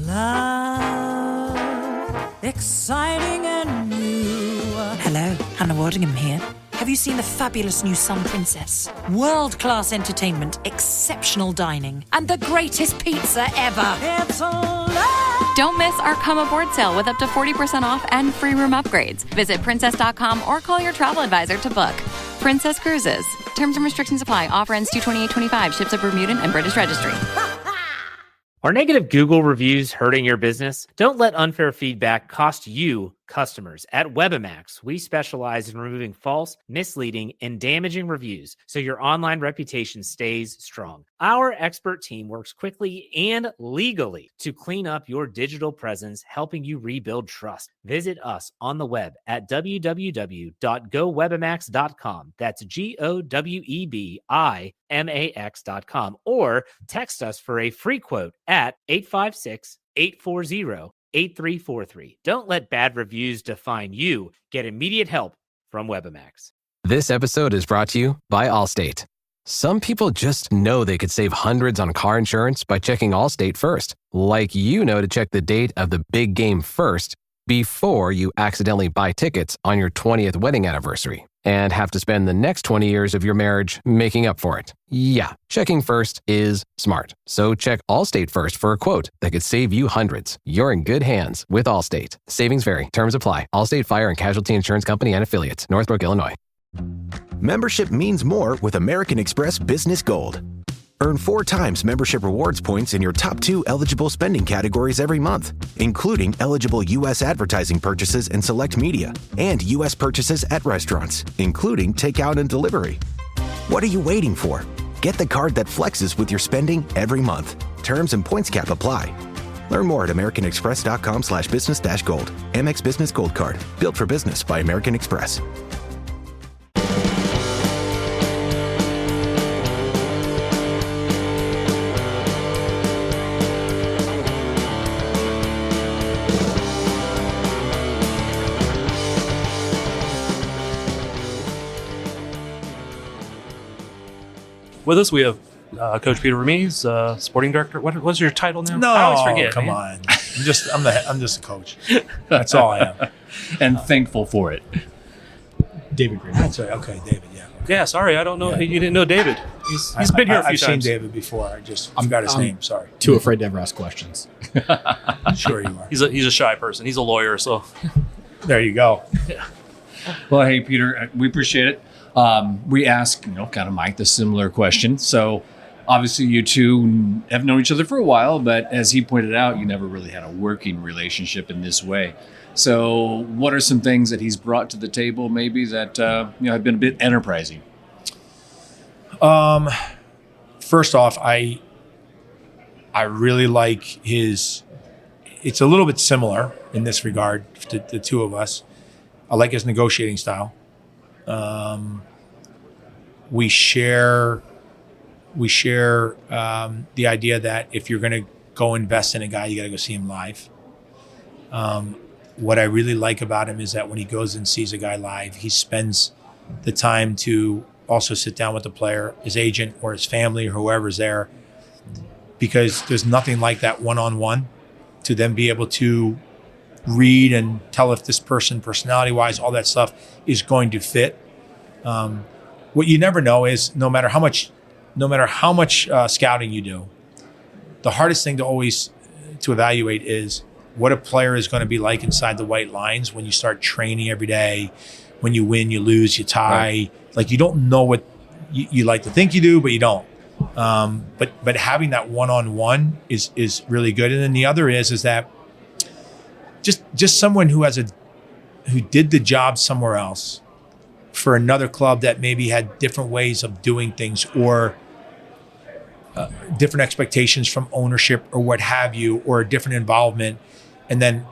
Love, exciting and new. Hello, Hannah Waddingham here. Have you seen the fabulous new Sun Princess? World-class entertainment, exceptional dining, and the greatest pizza ever. It's a love. Don't miss our Come Aboard sale with up to 40% off and free room upgrades. Visit princess.com or call your travel advisor to book. Princess Cruises. Terms and restrictions apply. Offer ends 2/28/25. Ships of Bermudan and British Registry. Are negative Google reviews hurting your business? Don't let unfair feedback cost you customers. At Webamax, we specialize in removing false, misleading, and damaging reviews so your online reputation stays strong. Our expert team works quickly and legally to clean up your digital presence, helping you rebuild trust. Visit us on the web at www.gowebamax.com. That's GOWEBIMAX.com, or text us for a free quote at 856-840-8343. Don't let bad reviews define you. Get immediate help from Webamax. This episode is brought to you by Allstate. Some people just know they could save hundreds on car insurance by checking Allstate first. Like to check the date of the big game first before you accidentally buy tickets on your 20th wedding anniversary and have to spend the next 20 years of your marriage making up for it. Yeah, checking first is smart. So check Allstate first for a quote that could save you hundreds. You're in good hands with Allstate. Savings vary. Terms apply. Allstate Fire and Casualty Insurance Company and Affiliates. Northbrook, Illinois. Membership means more with American Express Business Gold. Earn 4 times membership rewards points in your top 2 eligible spending categories every month, including eligible U.S. advertising purchases and select media, and U.S. purchases at restaurants, including takeout and delivery. What are you waiting for? Get the card that flexes with your spending every month. Terms and points cap apply. Learn more at americanexpress.com/business-gold. Amex Business Gold Card. Built for business by American Express. With us, we have Coach Peter Vermes, sporting director. What's your title now? No, I always forget. Come on. I'm just a coach. That's all I am. And thankful for it. David Green. That's right. Okay, David. Yeah. Yeah. Sorry, I don't know. Yeah. You didn't know David. He's been here a few I've times. seen David before. I forgot his name. Sorry. Too afraid to ever ask questions. Sure you are. He's a shy person. He's a lawyer, so there you go. Yeah. Well, hey Peter, we appreciate it. We ask, kind of Mike the similar question. So obviously you two have known each other for a while, but as he pointed out, you never really had a working relationship in this way. So what are some things that he's brought to the table maybe that, have been a bit enterprising? First off, I really like it's a little bit similar in this regard to the two of us. I like his negotiating style. We share the idea that if you're going to go invest in a guy, you got to go see him live. What I really like about him is that when he goes and sees a guy live, he spends the time to also sit down with the player, his agent or his family or whoever's there, because there's nothing like that one-on-one to then be able to read and tell if this person, personality-wise, all that stuff is going to fit. What you never know is no matter how much scouting you do, the hardest thing to evaluate is what a player is going to be like inside the white lines when you start training every day. When you win, you lose, you tie. Right. Like you don't know what you like to think you do, but you don't. But having that one-on-one is really good. And then the other is that just someone who did the job somewhere else for another club that maybe had different ways of doing things or different expectations from ownership or what have you, or a different involvement. And then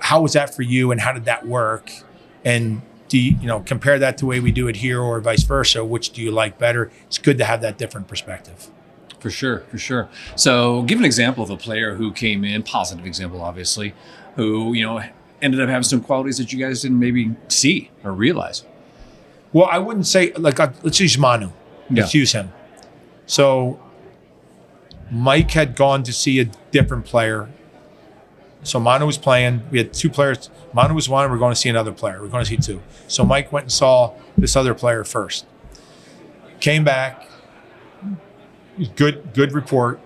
how was that for you and how did that work? And do you compare that to the way we do it here or vice versa? Which do you like better? It's good to have that different perspective. For sure. So give an example of a player who came in, positive example, obviously, who, ended up having some qualities that you guys didn't maybe see or realize. Well, I wouldn't say, let's use Manu. Let's use him. So Mike had gone to see a different player. So Manu was playing. We had two players. Manu was one, and we're going to see another player. We're going to see two. So Mike went and saw this other player first. Came back. Good report.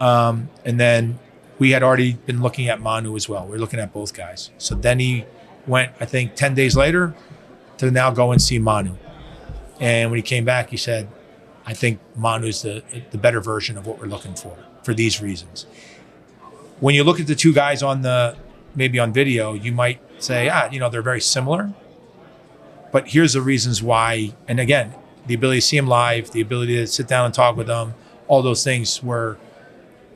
And then we had already been looking at Manu as well. We were looking at both guys. So then he went, I think, 10 days later to now go and see Manu. And when he came back, he said, I think Manu's the better version of what we're looking for these reasons. When you look at the two guys maybe on video, you might say, they're very similar. But here's the reasons why. And again, the ability to see them live, the ability to sit down and talk with them, all those things were,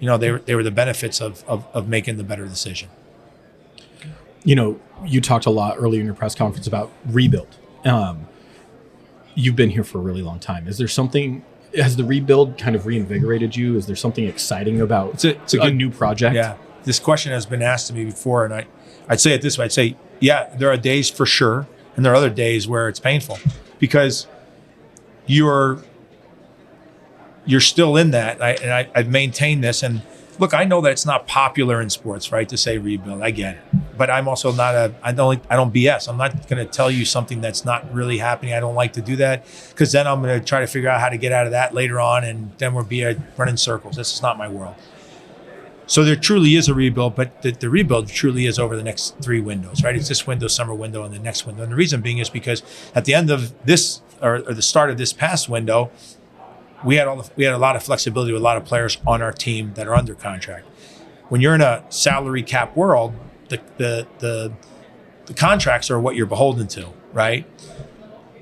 they were the benefits of making the better decision. You talked a lot earlier in your press conference about rebuild. You've been here for a really long time. Is there something, has the rebuild kind of reinvigorated you? Is there something exciting about it's a good new project? Yeah. This question has been asked to me before, and I'd say it this way. I'd say, yeah, there are days for sure, and there are other days where it's painful because you're still in that. And I've maintained this. And look, I know that it's not popular in sports, right, to say rebuild. I get it. But I'm also I don't BS. I'm not going to tell you something that's not really happening. I don't like to do that because then I'm going to try to figure out how to get out of that later on, and then we'll be running circles. This is not my world. So there truly is a rebuild, but the rebuild truly is over the next 3 windows, right? It's this window, summer window, and the next window. And the reason being is because at the end of this or the start of this past window, we had a lot of flexibility with a lot of players on our team that are under contract. When you're in a salary cap world, the contracts are what you're beholden to, right?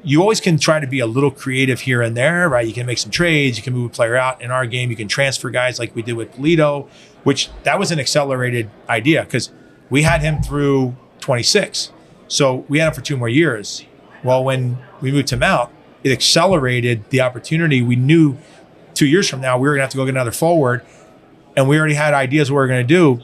You always can try to be a little creative here and there, right? You can make some trades, you can move a player out. In our game, you can transfer guys like we did with Polito, which that was an accelerated idea because we had him through 26. So we had him for 2 more years. Well, when we moved him out, it accelerated the opportunity. We knew 2 years from now, we were gonna have to go get another forward, and we already had ideas what we were gonna do.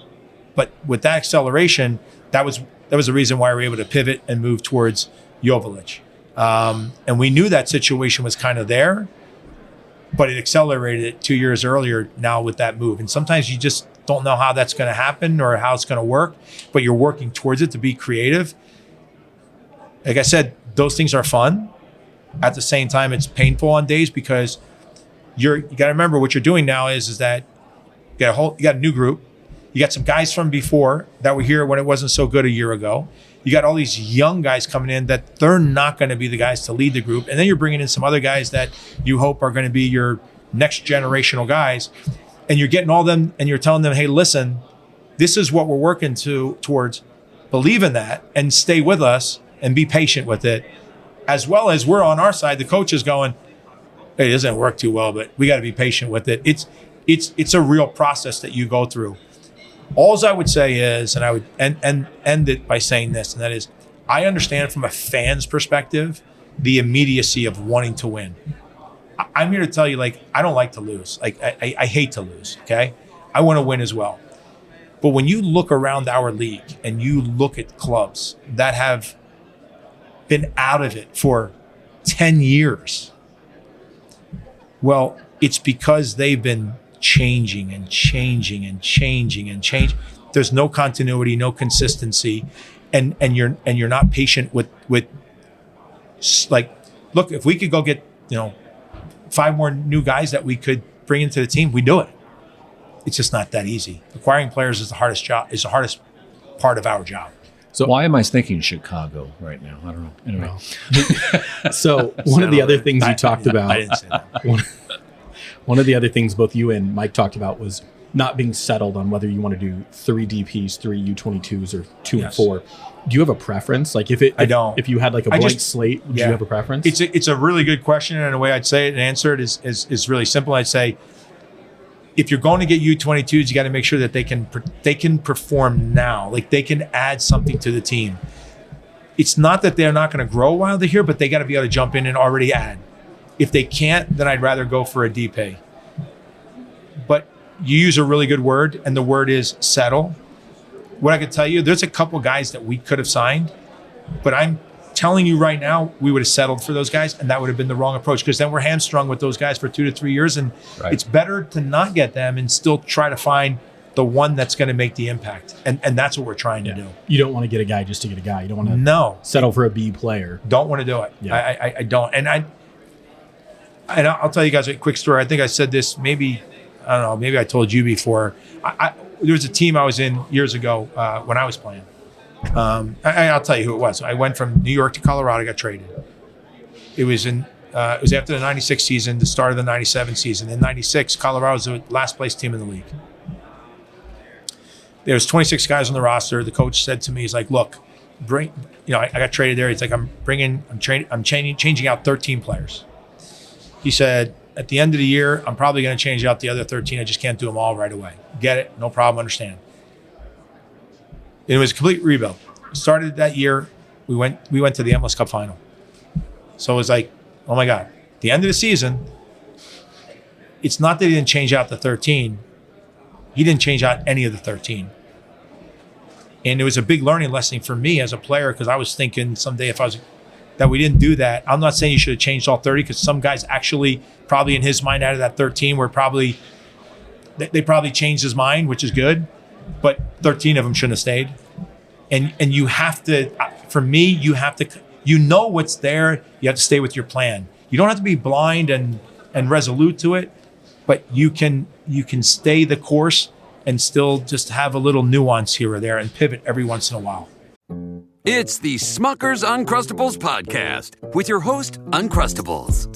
But with that acceleration, that was the reason why we were able to pivot and move towards Joveljic. And we knew that situation was kind of there, but it accelerated it 2 years earlier now with that move. And sometimes you just don't know how that's going to happen or how it's going to work, but you're working towards it to be creative. Like I said, those things are fun. At the same time, it's painful on days because you got to remember what you're doing now is that you got a new group. You got some guys from before that were here when it wasn't so good a year ago. You got all these young guys coming in that they're not going to be the guys to lead the group. And then you're bringing in some other guys that you hope are going to be your next generational guys. And you're getting all them and you're telling them, hey, listen, this is what we're working towards. Believe in that and stay with us and be patient with it. As well as we're on our side, the coach is going, hey, it doesn't work too well, but we got to be patient with it. It's a real process that you go through. All I would say is, and I would end it by saying this, and that is, I understand from a fan's perspective the immediacy of wanting to win. I'm here to tell you, I don't like to lose. I hate to lose, okay? I want to win as well. But when you look around our league and you look at clubs that have been out of it for 10 years, well, it's because they've been changing. There's no continuity, no consistency, and you're not patient with look, if we could go get 5 more new guys that we could bring into the team, we do it. It's just not that easy. Acquiring players is the hardest part of our job. So why am I thinking Chicago right now? I don't know. Anyway, so one of the other things you talked about. I didn't say that. One of the other things both you and Mike talked about was not being settled on whether you want to do 3 DPs, 3 U22s, or 2 and 4. Do you have a preference? I don't. If you had a blank slate, would you have a preference? It's a really good question, and the way I'd say it and answer it is really simple. I'd say, if you're going to get U22s, you got to make sure that they can perform now. They can add something to the team. It's not that they're not going to grow while they're here, but they got to be able to jump in and already add. If they can't, then I'd rather go for a DP. But you use a really good word, and the word is settle. What I could tell you, there's a couple guys that we could have signed, but I'm telling you right now, we would have settled for those guys, and that would have been the wrong approach, because then we're hamstrung with those guys for 2 to 3 years, and it's better to not get them and still try to find the one that's going to make the impact, and that's what we're trying to do. You don't want to get a guy just to get a guy. You don't want to settle for a B player. Don't want to do it. Yeah. I don't, and I'll tell you guys a quick story. I think I said this maybe I told you before. There was a team I was in years ago when I was playing. I'll tell you who it was. I went from New York to Colorado, got traded. It was after the 96 season, the start of the 97 season. In 96, Colorado was the last place team in the league. There was 26 guys on the roster. The coach said to me, he's like, look, I got traded there. He's like, I'm changing out 13 players. He said, at the end of the year, I'm probably going to change out the other 13. I just can't do them all right away. Get it? No problem. Understand. It was a complete rebuild. Started that year. We went to the MLS Cup final. So it was like, oh my God. The end of the season, it's not that he didn't change out the 13. He didn't change out any of the 13. And it was a big learning lesson for me as a player, because I was thinking someday that we didn't do that. I'm not saying you should have changed all 30, because some guys actually probably in his mind out of that 13 were they probably changed his mind, which is good, but 13 of them shouldn't have stayed. And you have to, for me, you have to, what's there. You have to stay with your plan. You don't have to be blind and resolute to it, but you can stay the course and still just have a little nuance here or there and pivot every once in a while. It's the Smucker's Uncrustables podcast with your host, Uncrustables.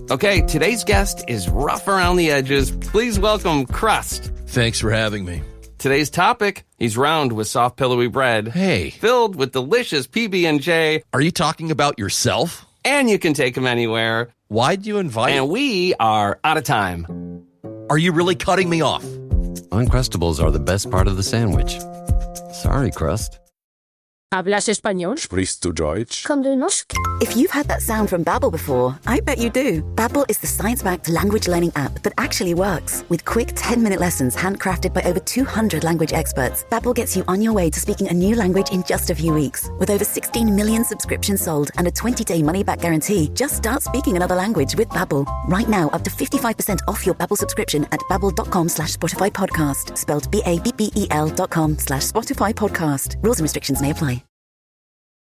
Okay, today's guest is rough around the edges. Please welcome Crust. Thanks for having me. Today's topic, he's round with soft, pillowy bread. Hey. Filled with delicious PB&J. Are you talking about yourself? And you can take him anywhere. Why'd you invite? And we are out of time. Are you really cutting me off? Uncrustables are the best part of the sandwich. Sorry, Crust. ¿Hablas español? Sprichst du Deutsch? Kan du norsk? If you've had that sound from Babbel before, I bet you do. Babbel is the science-backed language learning app that actually works. With quick 10-minute lessons handcrafted by over 200 language experts, Babbel gets you on your way to speaking a new language in just a few weeks. With over 16 million subscriptions sold and a 20-day money-back guarantee, just start speaking another language with Babbel. Right now, up to 55% off your Babbel subscription at babbel.com/Spotify podcast. Spelled BABBEL.com/Spotify podcast. Rules and restrictions may apply.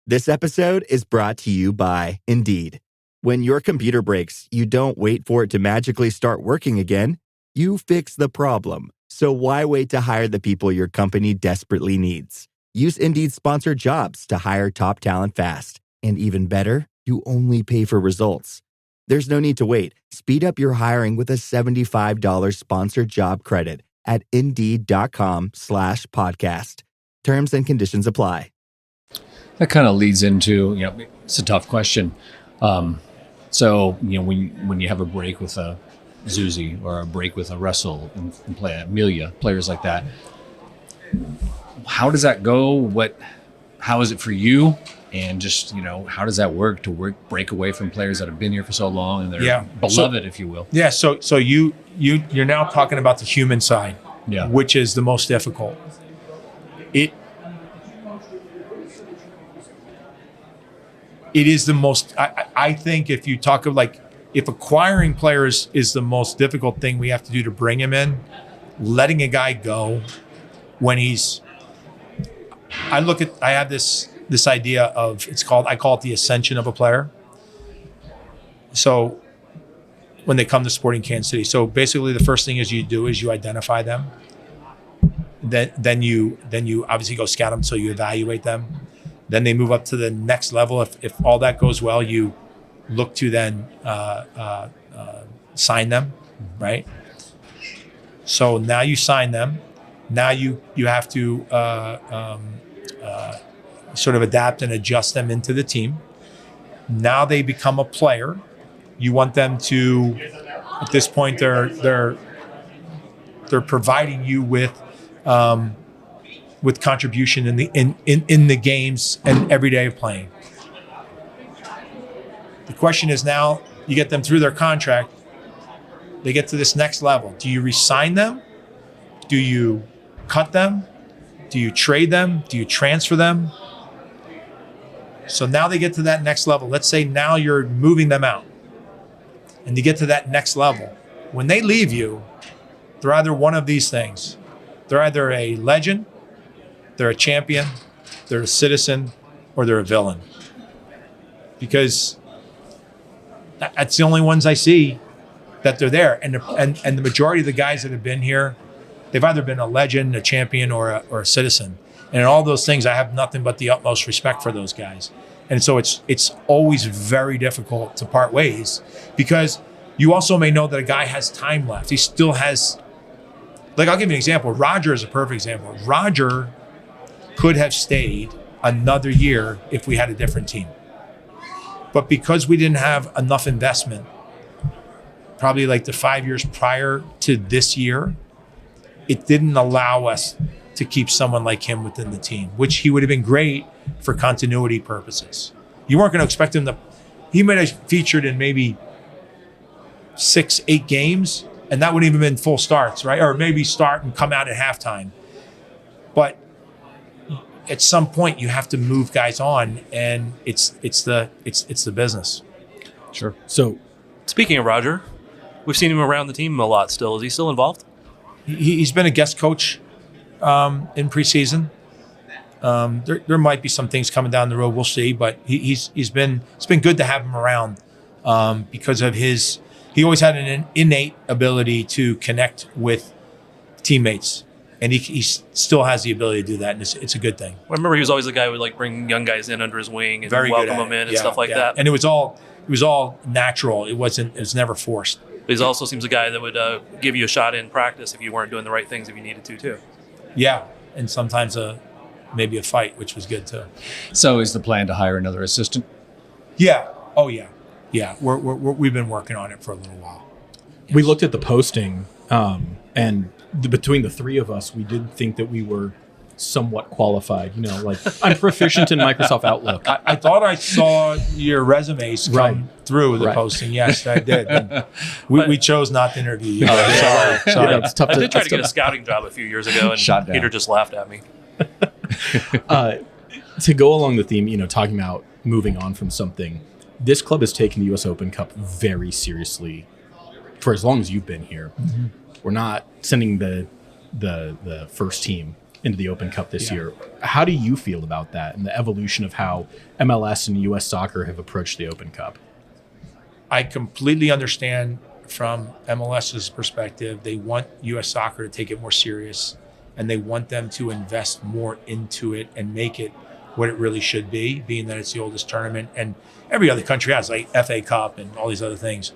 This episode is brought to you by Indeed. When your computer breaks, you don't wait for it to magically start working again. You fix the problem. So why wait to hire the people your company desperately needs? Use Indeed's sponsored jobs to hire top talent fast. And even better, you only pay for results. There's no need to wait. Speed up your hiring with a $75 sponsored job credit at Indeed.com/podcast. Terms and conditions apply. That kind of leads into, it's a tough question. So, when you have a break with a Zuzi or a break with a Russell and play Amelia, players like that, how does that go? How is it for you? And just, how does that work to break away from players that have been here for so long and they're beloved, if you will? Yeah. So you're now talking about the human side, which is the most difficult. It is the most, I think if you talk of if acquiring players is the most difficult thing we have to do to bring him in, letting a guy go when I have this idea of, I call it the ascension of a player. So when they come to Sporting Kansas City, so basically the first thing you do is you identify them. Then you obviously go scout them, so you evaluate them. Then they move up to the next level. If all that goes well, you look to then sign them, right? So now you sign them. Now you have to sort of adapt and adjust them into the team. Now they become a player. You want them to, at this point, they're providing you with contribution in the games and every day of playing. The question is now you get them through their contract, they get to this next level. Do you re-sign them? Do you cut them? Do you trade them? Do you transfer them? So now they get to that next level. Let's say now you're moving them out and you get to that next level. When they leave you, they're either one of these things. They're either a legend, they're a champion, they're a citizen, or they're a villain. Because that's the only ones I see that they're there. And the majority of the guys that have been here, they've either been a legend, a champion, or a citizen. And in all those things, I have nothing but the utmost respect for those guys. And so it's always very difficult to part ways, because you also may know that a guy has time left. He still has, like, I'll give you an example. Roger is a perfect example. Roger could have stayed another year if we had a different team. But because we didn't have enough investment, probably like the 5 years prior to this year, it didn't allow us to keep someone like him within the team, which he would have been great for continuity purposes. You weren't going to expect him to, he might have featured in maybe 6-8 games, and that wouldn't even been full starts, right? Or maybe start and come out at halftime. But at some point you have to move guys on, and it's the business. Sure. So speaking of Roger, we've seen him around the team a lot still. Is he still involved? He's been a guest coach in preseason. There might be some things coming down the road. We'll see, but it's been good to have him around because of he always had an innate ability to connect with teammates, and he still has the ability to do that, and it's a good thing. I remember he was always the guy who would like bring young guys in under his wing and Very welcome them in and stuff like that. And it was all natural. It was never forced. But he also seems a guy that would give you a shot in practice if you weren't doing the right things if you needed to too. Yeah, and sometimes maybe a fight, which was good too. So is the plan to hire another assistant? Yeah. Oh yeah. Yeah. We've been working on it for a little while. Yes. We looked at the posting, and between the three of us, we did think that we were somewhat qualified. You know, like I'm proficient in Microsoft Outlook. I thought I saw your resumes come through the posting. Yes, I did. And we chose not to interview you. Sorry. Yeah, it's tough I did try to get a scouting job a few years ago, and Peter just laughed at me. To go along the theme, talking about moving on from something, this club has taken the U.S. Open Cup very seriously for as long as you've been here. Mm-hmm. We're not sending the first team into the Open Cup this year. How do you feel about that and the evolution of how MLS and U.S. soccer have approached the Open Cup? I completely understand from MLS's perspective. They want U.S. soccer to take it more serious, and they want them to invest more into it and make it what it really should be, being that it's the oldest tournament, and every other country has like FA Cup and all these other things.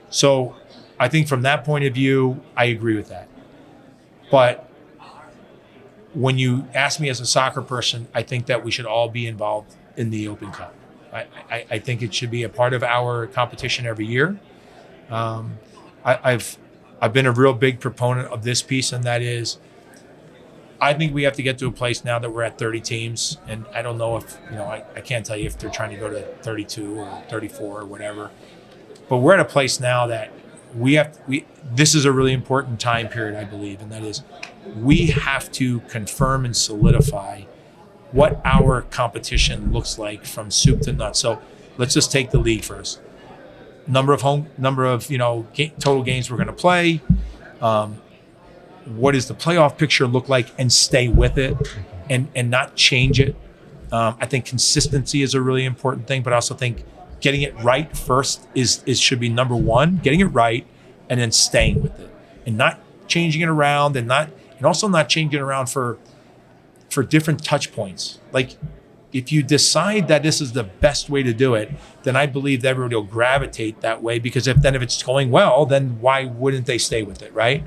So I think from that point of view, I agree with that. But when you ask me as a soccer person, I think that we should all be involved in the Open Cup. I think it should be a part of our competition every year. I've been a real big proponent of this piece, and that is, I think we have to get to a place now that we're at 30 teams, and I don't know if, I can't tell you if they're trying to go to 32 or 34 or whatever, but we're at a place now that this is a really important time period, I believe, and that is we have to confirm and solidify what our competition looks like from soup to nuts. So let's just take the league first. Number of total games we're going to play. What does the playoff picture look like, and stay with it and not change it. I think consistency is a really important thing, but I also think getting it right first should be number one, getting it right, and then staying with it and not changing it around and also not changing it around for different touch points. Like if you decide that this is the best way to do it, then I believe that everybody will gravitate that way, because if it's going well, then why wouldn't they stay with it, right?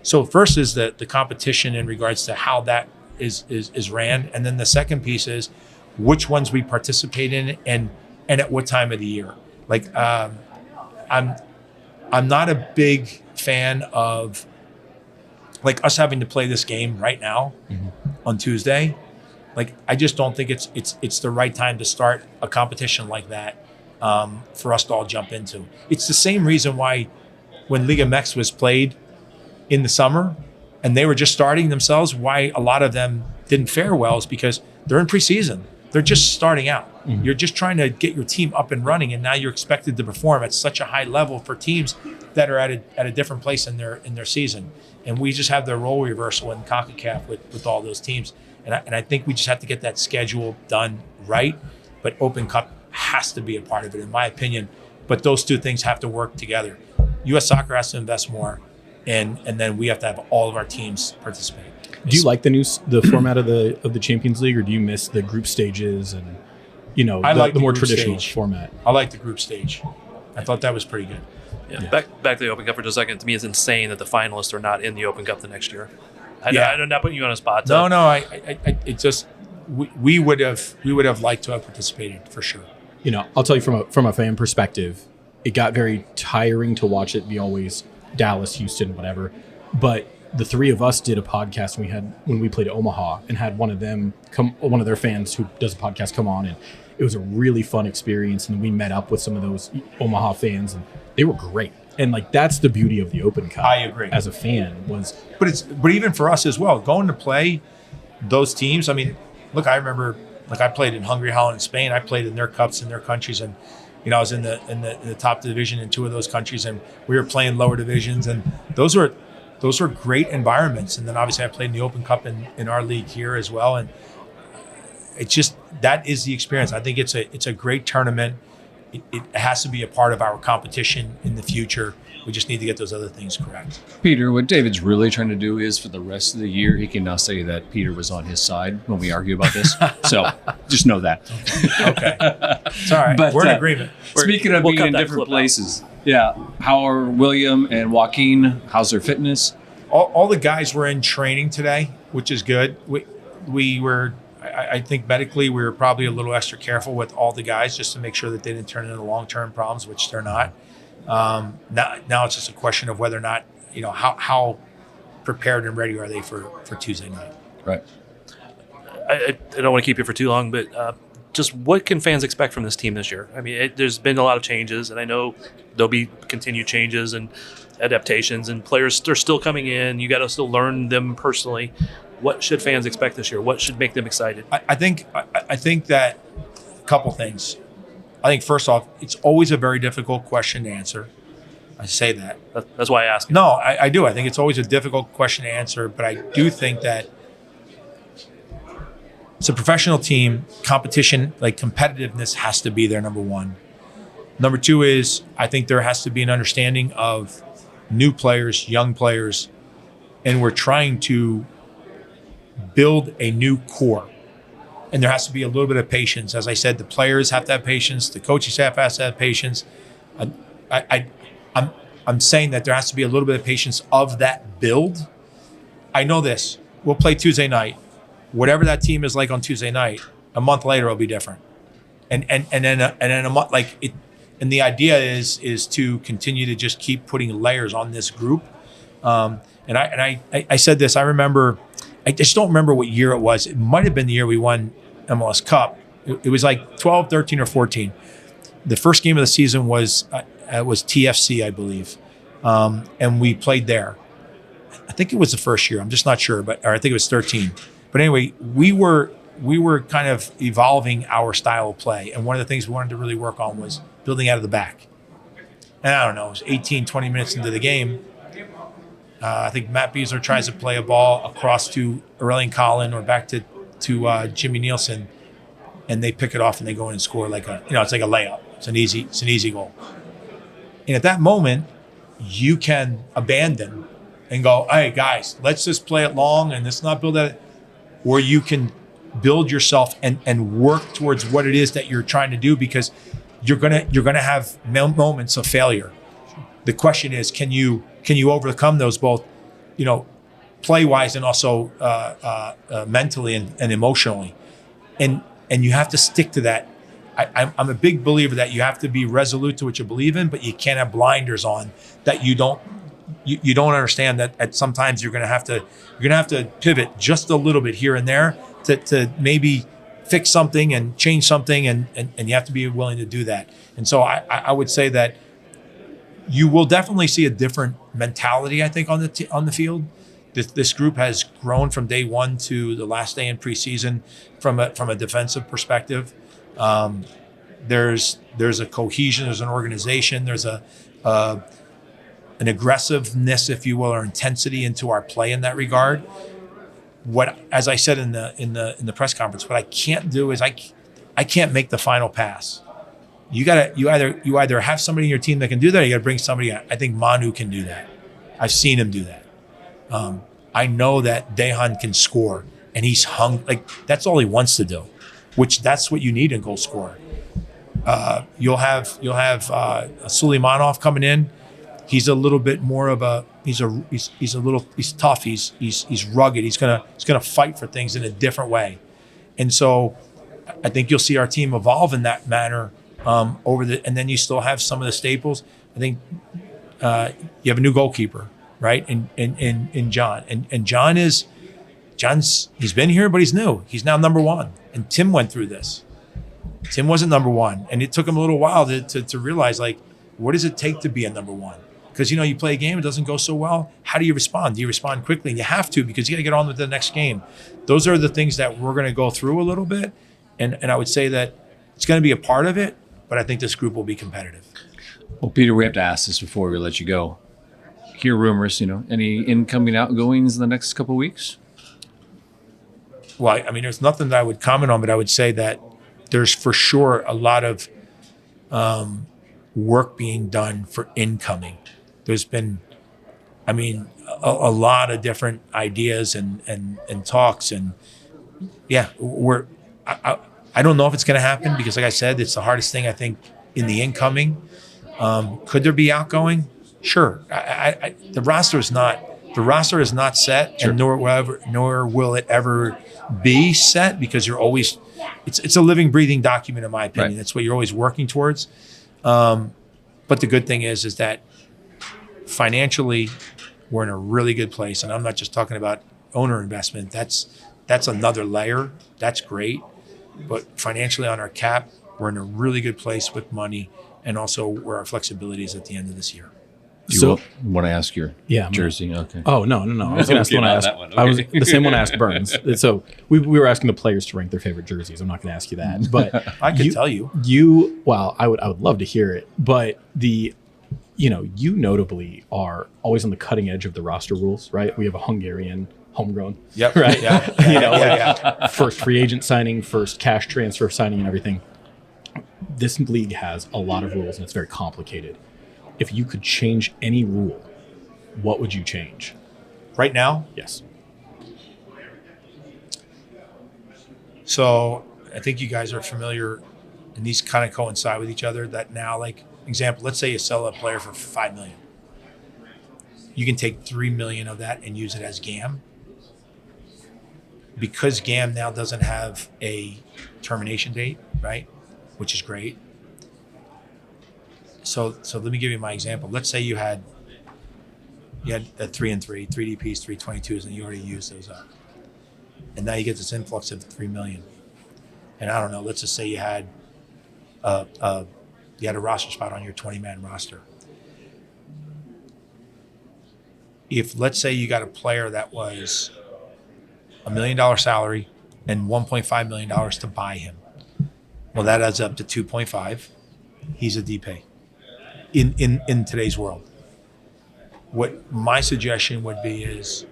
So first is the competition in regards to how that is ran. And then the second piece is which ones we participate in and at what time of the year. Like I'm not a big fan of like us having to play this game right now on Tuesday. Like I just don't think it's the right time to start a competition like that for us to all jump into. It's the same reason why when Liga MX was played in the summer and they were just starting themselves, why a lot of them didn't fare well is because they're in preseason. They're just starting out. Mhm. You're just trying to get your team up and running, and now you're expected to perform at such a high level for teams that are at a different place in their season. And we just have the role reversal in CONCACAF with all those teams. And I think we just have to get that schedule done right. But Open Cup has to be a part of it, in my opinion. But those two things have to work together. U.S. Soccer has to invest more, and then we have to have all of our teams participate. Do you like the format of the Champions League, or do you miss the group stages and I like the more group traditional stage format? I like the group stage. I thought that was pretty good. Yeah. Back to the Open Cup for just a second. To me, it's insane that the finalists are not in the Open Cup the next year. I'm not putting you on a spot. No, it just we would have liked to have participated for sure. I'll tell you from a fan perspective, it got very tiring to watch it be always Dallas, Houston, whatever. But the three of us did a podcast when we played Omaha and had one of their fans who does a podcast come on, and it was a really fun experience. And we met up with some of those Omaha fans, and they were great. And that's the beauty of the Open Cup. I agree. As a fan but even for us as well, going to play those teams. I mean, look, I remember I played in Hungary, Holland, and Spain. I played in their cups in their countries, and I was in the top division in two of those countries, and we were playing lower divisions, and those were great environments. And then obviously I played in the Open Cup in our league here as well, and it's just that is the experience. I think it's a great tournament. It has to be a part of our competition in the future. We just need to get those other things correct. Peter, what David's really trying to do is for the rest of the year, he can now say that Peter was on his side when we argue about this. So just know that. Okay. It's all right. But, we're in agreement. Speaking of being in different places, how are William and Joaquin? How's their fitness? All the guys were in training today, which is good. We were, I think medically, we were probably a little extra careful with all the guys just to make sure that they didn't turn into long-term problems, which they're not. Now it's just a question of whether or not, how prepared and ready are they for Tuesday night. Right. I don't want to keep you for too long, but just what can fans expect from this team this year? I mean, there's been a lot of changes, and I know there'll be continued changes and adaptations, and players are still coming in. You got to still learn them personally. What should fans expect this year? What should make them excited? I think that a couple things. I think first off, it's always a very difficult question to answer. I say that. That's why I ask. No, I do. I think it's always a difficult question to answer, but I do think that it's a professional team. Competition, competitiveness has to be there, number one. Number two is I think there has to be an understanding of new players, young players, and we're trying to build a new core. And there has to be a little bit of patience. As I said, the players have to have patience. The coaching staff has to have patience. I'm saying that there has to be a little bit of patience of that build. I know this. We'll play Tuesday night. Whatever that team is like on Tuesday night, a month later it'll be different. And then a month and the idea is to continue to just keep putting layers on this group. And I said this. I remember. I just don't remember what year it was. It might have been the year we won MLS Cup. It was like 12, 13, or 14. The first game of the season was TFC, I believe, and we played there. I think it was the first year. I'm just not sure, or I think it was 13. But anyway, we were kind of evolving our style of play, and one of the things we wanted to really work on was building out of the back. And I don't know, it was 18, 20 minutes into the game. I think Matt Beasler tries to play a ball across to Aurelian Collin or back to Jimmy Nielsen, and they pick it off and they go in and score it's like a layup. It's an easy goal. And at that moment, you can abandon and go, hey guys, let's just play it long and let's not build that. Or you can build yourself and work towards what it is that you're trying to do, because you're gonna have moments of failure. The question is, can you overcome those both, play-wise and also mentally and emotionally, and you have to stick to that. I'm a big believer that you have to be resolute to what you believe in, but you can't have blinders on that you don't understand that at sometimes you're gonna have to pivot just a little bit here and there to maybe fix something and change something, and you have to be willing to do that. And so I would say that you will definitely see a different mentality, I think, on the field. This group has grown from day one to the last day in preseason from a defensive perspective. There's a cohesion, there's an organization, there's an aggressiveness, if you will, or intensity into our play in that regard. What, as I said in the press conference, what I can't do is I can't make the final pass. You either have somebody in your team that can do that, or you got to bring somebody in. I think Manu can do that. I've seen him do that. I know that Dejan can score, and he's hung like that's all he wants to do, which that's what you need in goal scorer. You'll have Suleimanov coming in. He's a little bit more of a he's tough. He's rugged. He's gonna fight for things in a different way, and so I think you'll see our team evolve in that manner and then you still have some of the staples. I think you have a new goalkeeper, right? In John, and John's he's been here, but he's new. He's now number one, and Tim went through this. Tim wasn't number one, and it took him a little while to realize, like, what does it take to be a number one? Because, you play a game, it doesn't go so well. How do you respond? Do you respond quickly? And you have to, because you got to get on with the next game. Those are the things that we're going to go through a little bit. And I would say that it's going to be a part of it, but I think this group will be competitive. Well, Peter, we have to ask this before we let you go. Hear rumors, any incoming outgoings in the next couple of weeks? Well, I mean, there's nothing that I would comment on, but I would say that there's for sure a lot of work being done for incoming. There's been, I mean, a lot of different ideas and talks, and yeah, I don't know if it's going to happen because, like I said, it's the hardest thing I think in the incoming. Could there be outgoing? Sure. The roster is not set, sure. And nor will it ever be set, because you're always it's a living, breathing document, in my opinion. Right. That's what you're always working towards. But the good thing is that financially, we're in a really good place, and I'm not just talking about owner investment. That's another layer. That's great, but financially on our cap, we're in a really good place with money, and also where our flexibility is at the end of this year. You want to ask your jersey? Okay. Oh, no. I was going to ask the one I asked. Okay. I was the same one I asked Burns. So we were asking the players to rank their favorite jerseys. I'm not going to ask you that, but I could tell you. Well, I would love to hear it, but you notably are always on the cutting edge of the roster rules, right? We have a Hungarian homegrown. Yep. Right. Yeah. First free agent signing, first cash transfer signing, and everything. This league has a lot of rules, and it's very complicated. If you could change any rule, what would you change? Right now? Yes. So I think you guys are familiar, and these kind of coincide with each other, that now, like, example, let's say you sell a player for $5 million. You can take $3 million of that and use it as GAM. Because GAM now doesn't have a termination date, right? Which is great. So let me give you my example. Let's say you had a 3 and 3 DPs, 322s, and you already used those up. And now you get this influx of $3 million. And I don't know, let's just say you had a roster spot on your 20-man roster. If, let's say, you got a player that was $1 million salary and $1.5 million to buy him, well, that adds up to 2.5. He's a DP in today's world. What my suggestion would be is,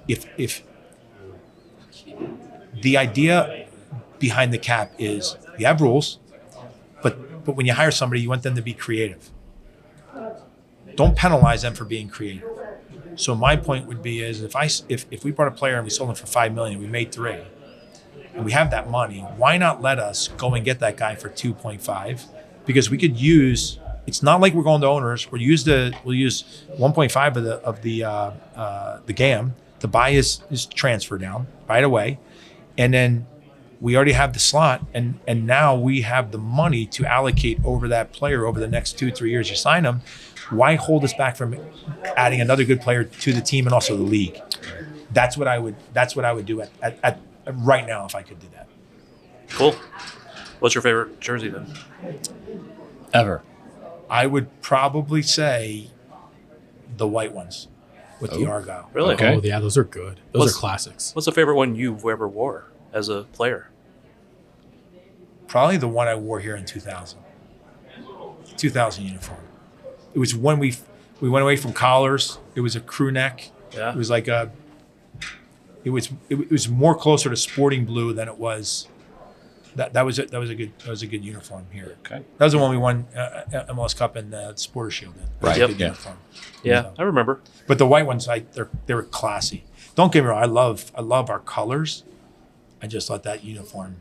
if the idea behind the cap is you have rules, but when you hire somebody, you want them to be creative. Don't penalize them for being creative. So my point would be is if we brought a player and we sold him for $5 million, we made 3, and we have that money, why not let us go and get that guy for 2.5? Because we could use. It's not like we're going to owners. We'll use 1.5 of the GAM to buy his transfer down right away, and then we already have the slot, and now we have the money to allocate over that player over the next 2-3 years. You sign him. Why hold us back from adding another good player to the team and also the league? That's what I would do at right now if I could do that. Cool. What's your favorite jersey then? Ever? I would probably say the white ones with the Argyle. Really? Okay. Oh, yeah, those are good. Those are classics. What's the favorite one you've ever wore as a player? Probably the one I wore here in 2000. 2000 uniform. It was when we went away from collars. It was a crew neck. Yeah. It was like it was more closer to sporting blue than it was. That was a good uniform here. Okay. That was the one we won MLS Cup and Supporter Shield in. Right. Yep. Yeah. So, I remember. But the white ones, they were classy. Don't get me wrong. I love our colors. I just thought that uniform.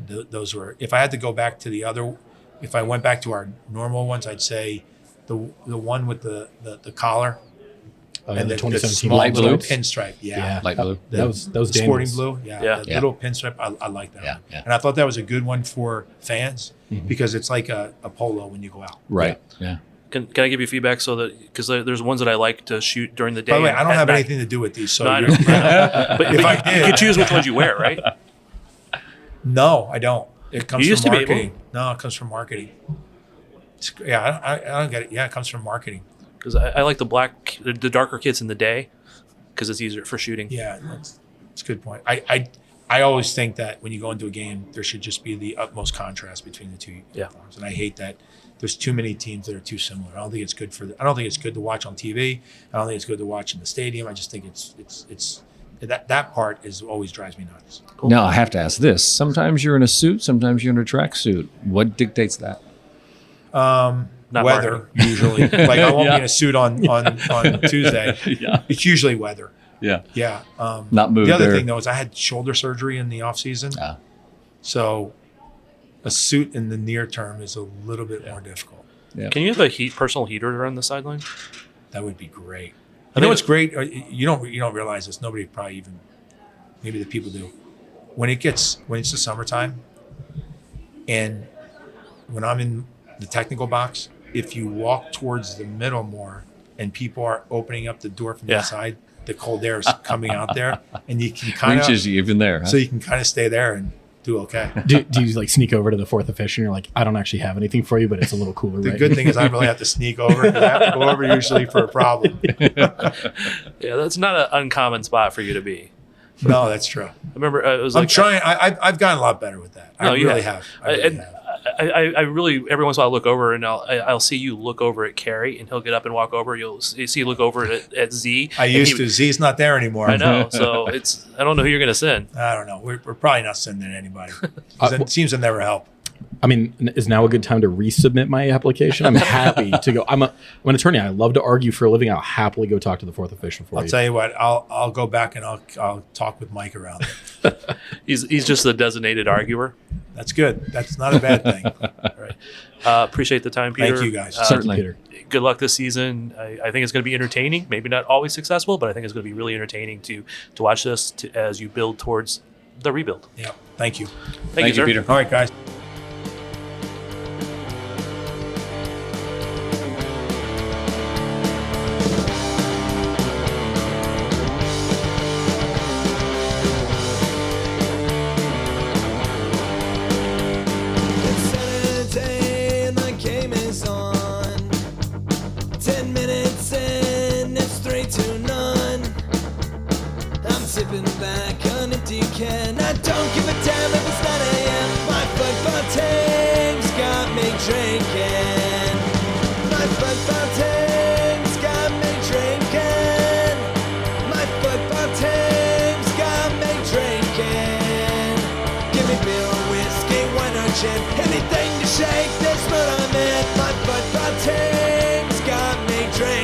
Those were. If I had to go back to if I went back to our normal ones, I'd say the one with the collar. And the 2017 small light little blue pinstripe, yeah, light blue. That was sporting Daniels. blue, Yeah. the little pinstripe. I like that. Yeah, one. yeah. And I thought that was a good one for fans because it's like a polo when you go out. Right. Yeah. Can I give you feedback so that because there's ones that I like to shoot during the day. By the way, I don't at have night. anything to do with these, so No, I you're- know. But if I you did, could choose which ones you wear, right? no, I don't. It comes You used from to be able- marketing. No, it comes from marketing. I don't get it. Yeah, it comes from marketing. Because I like the darker kits in the day because it's easier for shooting. Yeah, that's a good point. I always think that when you go into a game, there should just be the utmost contrast between the two uniforms, and I hate that there's too many teams that are too similar. I don't think it's good I don't think it's good to watch on TV. I don't think it's good to watch in the stadium. I just think it's that part always drives me nuts. Cool. Now I have to ask this: sometimes you're in a suit, sometimes you're in a tracksuit. What dictates that? Not Weather marketing. usually. Like I won't be in a suit on Tuesday. Yeah. It's usually weather. Yeah. Yeah. Not moved. The other there. thing though is I had shoulder surgery in the off season, Ah. so a suit in the near term is a little bit more difficult. Yeah. Can you have a personal heater around the sideline? That would be great. I You know think- what's great? You don't realize this. Nobody probably even. Maybe the people do. When it's the summertime, and when I'm in the technical box, if you walk towards the middle more, and people are opening up the door from the side, the cold air is coming out there, and you can kind of Reaches you even there. Huh? so you can kind of stay there and do okay. Do you like sneak over to the fourth official and you're like, I don't actually have anything for you, but it's a little cooler. The right? good thing is I really have to sneak over because I have to go over usually for a problem. Yeah, that's not an uncommon spot for you to be. No, that's true. I remember it was I'm like trying. I've gotten a lot better with that. No, I you really have. have. I really have. I really every once in a while look over and I'll see you look over at Carrie and he'll get up and walk over. You'll see you look over at Z. I used to. Z's not there anymore. I know. So I don't know who you're going to send. I don't know. We're probably not sending anybody. It seems to never help. I mean, is now a good time to resubmit my application? I'm happy to go. I'm an attorney. I love to argue for a living. I'll happily go talk to the fourth official for you. I'll tell you what. I'll go back and I'll talk with Mike around it. He's just the designated arguer. That's good. That's not a bad thing. Right. Appreciate the time, Peter. Thank you, guys. Certainly, Peter. Good luck this season. I think it's going to be entertaining. Maybe not always successful, but I think it's going to be really entertaining to watch this as you build towards the rebuild. Yeah. Thank you. Thank you, sir. Peter. All right, guys. Sipping back on empty can. I don't give a damn if it's 9 a.m. My football team's got me drinking. My football team's got me drinking. My football team's got me drinking. Give me beer or whiskey, wine or gin, anything to shake this mood I'm in. My football team's got me drinking.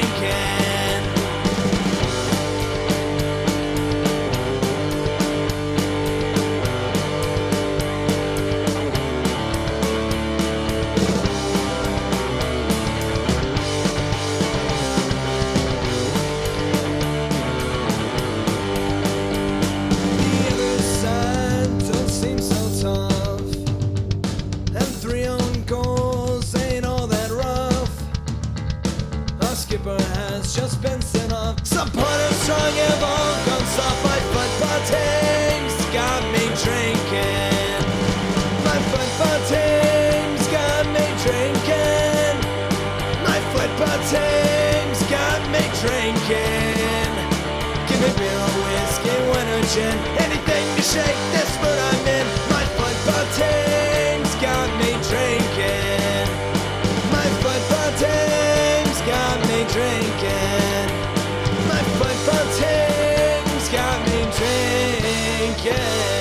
Just been sent off. Some pointer strong have all gone soft. My football team's got me drinking. My football team's got me drinking. My football team's got me drinking. Give me beer or whiskey, wine or gin, anything to shake this mood I'm in. My football team's drinking.